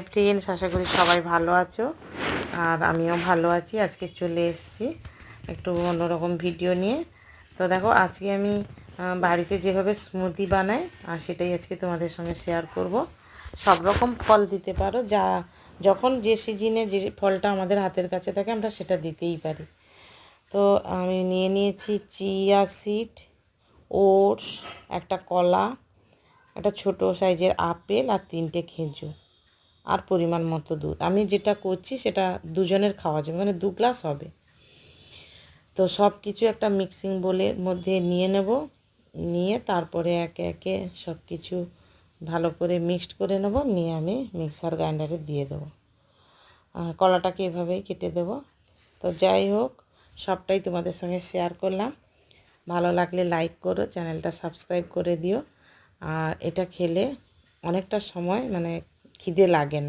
Friends, আশা করি সবাই ভালো আছো আর আমিও ভালো আছি। আজকে চলে এসেছি একটু অন্যরকম ভিডিও নিয়ে। তো দেখো, আজকে আমি বাড়িতে যেভাবে স্মুদি বানাই আর সেটাই আজকে তোমাদের সঙ্গে শেয়ার করব। সব রকম ফল দিতে পারো, যা যখন যে সিজনে যে ফলটা আমাদের হাতের কাছে থাকে আমরা সেটা দিতেই পারি। তো আমি নিয়ে নিয়েছি চিয়া সিড, ওটস, একটা কলা, একটা ছোট সাইজের আপেল আর 3টে খেজুর আর পরিমাণ মতো দুধ। আমি যেটা করছি সেটা দুজনের খাওয়া যাবে, মানে 2 গ্লাস হবে। তো সব কিছু একটা মিক্সিং বোলের মধ্যে নিয়ে নেব, নিয়ে তারপরে একে একে সব কিছু ভালো করে মিক্সড করে নেব, নিয়ে আমি মিক্সার গ্রাইন্ডারে দিয়ে দেবো। কলাটাকে এভাবেই কেটে দেব। তো যাই হোক, সবটাই তোমাদের সঙ্গে শেয়ার করলাম। ভালো লাগলে লাইক করো, চ্যানেলটা সাবস্ক্রাইব করে দিও। আর এটা খেলে অনেকটা সময় মানে খিদে লাগে না।